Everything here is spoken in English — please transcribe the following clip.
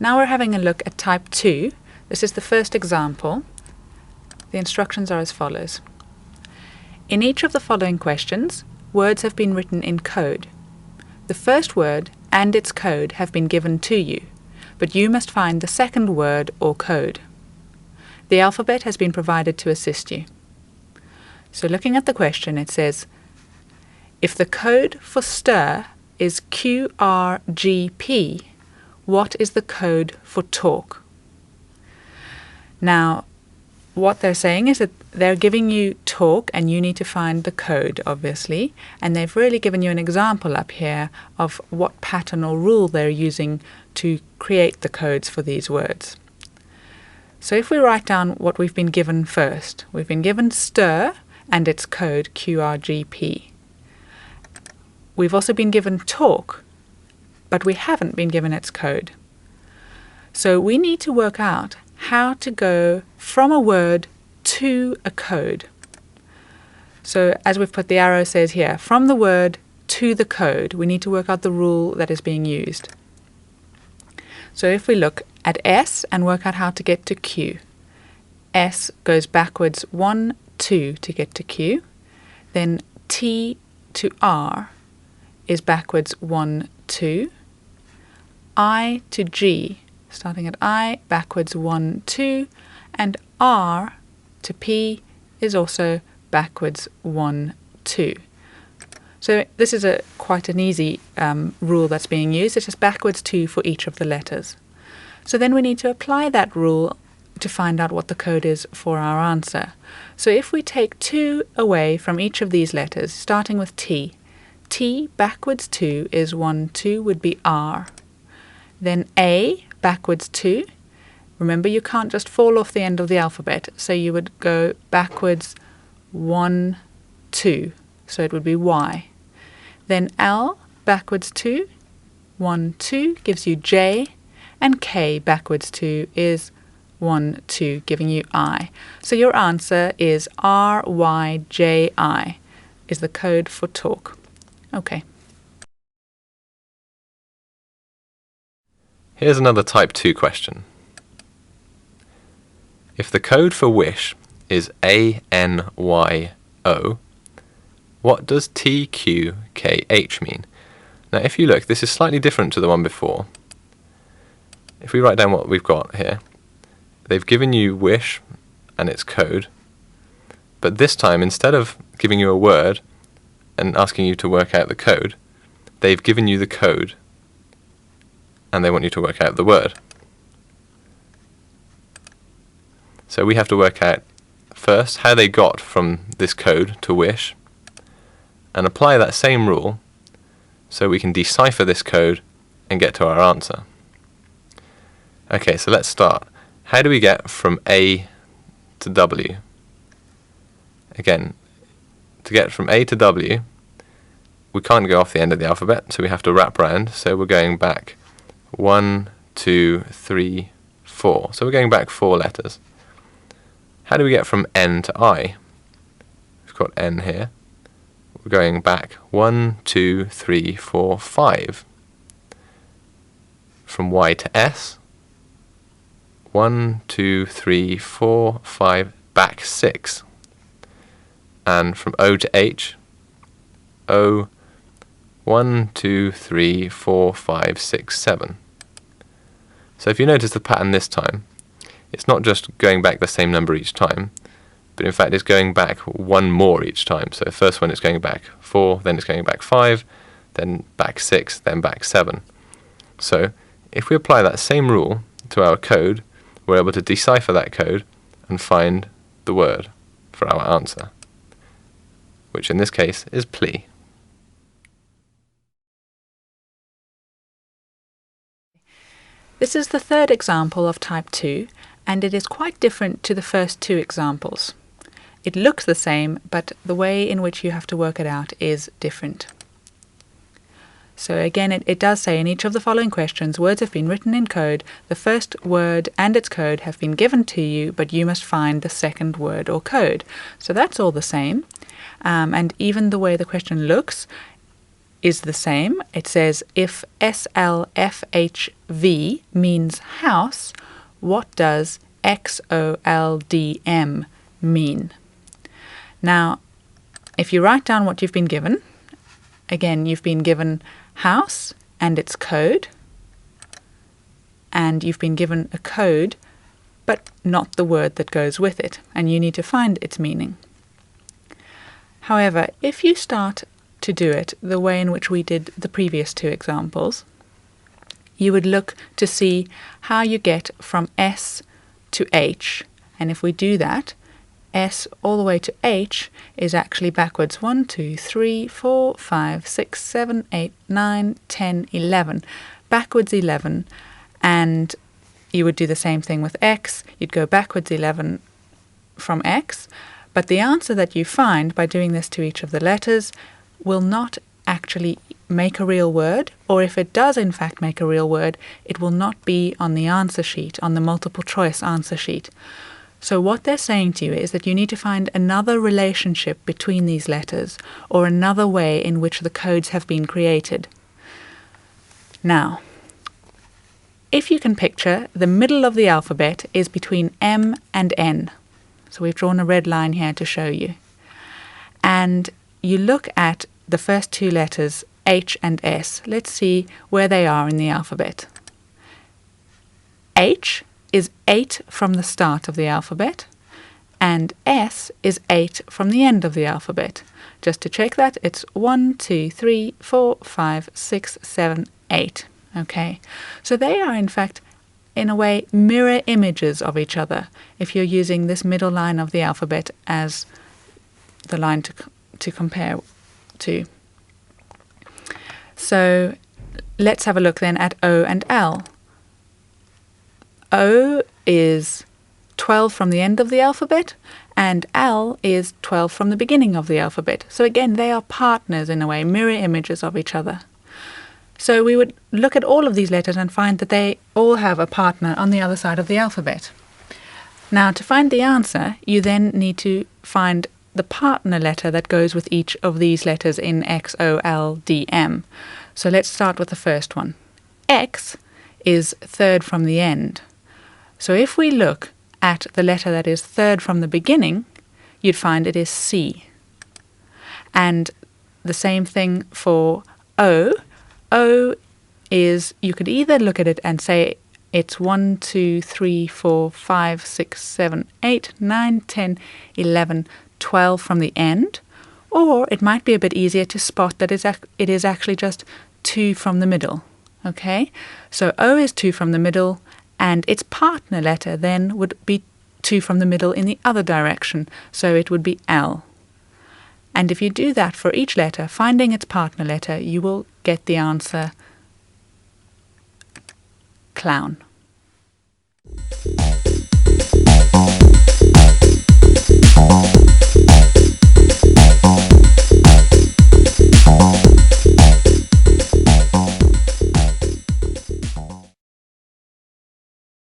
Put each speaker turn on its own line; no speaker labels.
Now we're having a look at type 2. This is the first example. The instructions are as follows. In each of the following questions, words have been written in code. The first word and its code have been given to you, but you must find the second word or code. The alphabet has been provided to assist you. So looking at the question, it says, if the code for stir is QRGP, what is the code for talk? Now, what they're saying is that they're giving you talk and you need to find the code, obviously, and they've really given you an example up here of what pattern or rule they're using to create the codes for these words. So if we write down what we've been given first, we've been given stir and its code QRGP. We've also been given talk, but we haven't been given its code. So we need to work out how to go from a word to a code. So as we've put, the arrow says here, from the word to the code, we need to work out the rule that is being used. So if we look at S and work out how to get to Q, S goes backwards 1, 2 to get to Q, then T to R is backwards 1, 2, I to G, starting at I, backwards 1, 2, and R to P is also backwards 1, 2. So this is quite an easy rule that's being used. It's just backwards 2 for each of the letters. So then we need to apply that rule to find out what the code is for our answer. So if we take 2 away from each of these letters, starting with T, T backwards 2 is 1, 2 would be R. Then A backwards 2. Remember, you can't just fall off the end of the alphabet, so you would go backwards 1, 2, so it would be Y. Then L backwards 2, 1, 2 gives you J, and K backwards 2 is 1, 2, giving you I. So your answer is RYJI is the code for talk. Okay.
Here's another type 2 question. If the code for wish is ANYO, what does TQKH mean? Now if you look, this is slightly different to the one before. If we write down what we've got here, they've given you wish and its code, but this time instead of giving you a word and asking you to work out the code, they've given you the code and they want you to work out the word. So we have to work out first how they got from this code to wish and apply that same rule so we can decipher this code and get to our answer. Okay, so let's start. How do we get from A to W? Again, to get from A to W, we can't go off the end of the alphabet, so we have to wrap round. So we're going back 1, 2, 3, 4. So we're going back 4 letters. How do we get from N to I? We've got N here. We're going back 1, 2, 3, 4, 5. From Y to S, 1, 2, 3, 4, 5, back 6. And from O to H, O, 1, 2, 3, 4, 5, 6, 7. So if you notice the pattern this time, it's not just going back the same number each time, but in fact it's going back 1 more each time. So first one it's going back 4, then it's going back 5, then back 6, then back 7. So if we apply that same rule to our code, we're able to decipher that code and find the word for our answer, which in this case is plea.
This is the third example of type 2, and it is quite different to the first 2 examples. It looks the same, but the way in which you have to work it out is different. So again, it does say in each of the following questions, words have been written in code. The first word and its code have been given to you, but you must find the second word or code. So that's all the same. And even the way the question looks is the same. It says if SLFHV means house, what does XOLDM mean? Now, if you write down what you've been given, again, you've been given house and its code, and you've been given a code, but not the word that goes with it, and you need to find its meaning. However, if you start to do it the way in which we did the previous two examples, you would look to see how you get from S to H. And if we do that, S all the way to H is actually backwards 1, 2, 3, 4, 5, 6, 7, 8, 9, 10, 11. Backwards 11. And you would do the same thing with X. You'd go backwards 11 from X. But the answer that you find by doing this to each of the letters will not actually make a real word, or if it does in fact make a real word, it will not be on the answer sheet, on the multiple choice answer sheet. So what they're saying to you is that you need to find another relationship between these letters, or another way in which the codes have been created. Now, if you can picture, the middle of the alphabet is between M and N. So we've drawn a red line here to show you. And you look at the first two letters, H and S. Let's see where they are in the alphabet. H is 8 from the start of the alphabet, and S is 8 from the end of the alphabet. Just to check that, it's 1, 2, 3, 4, 5, 6, 7, 8. Okay, so they are in fact, in a way, mirror images of each other, if you're using this middle line of the alphabet as the line to compare to. So let's have a look then at O and L. O is 12 from the end of the alphabet, and L is 12 from the beginning of the alphabet. So again, they are partners in a way, mirror images of each other. So we would look at all of these letters and find that they all have a partner on the other side of the alphabet. Now, to find the answer, you then need to find the partner letter that goes with each of these letters in X, O, L, D, M. So let's start with the first one. X is third from the end. So if we look at the letter that is third from the beginning, you'd find it is C. And the same thing for O. O is, you could either look at it and say it's 1, 2, 3, 4, 5, 6, 7, 8, 9, 10, 11, 12 from the end, or it might be a bit easier to spot that it is actually just 2 from the middle. Okay, so O is 2 from the middle, and its partner letter then would be 2 from the middle in the other direction, so it would be L. And if you do that for each letter, finding its partner letter, you will get the answer clown.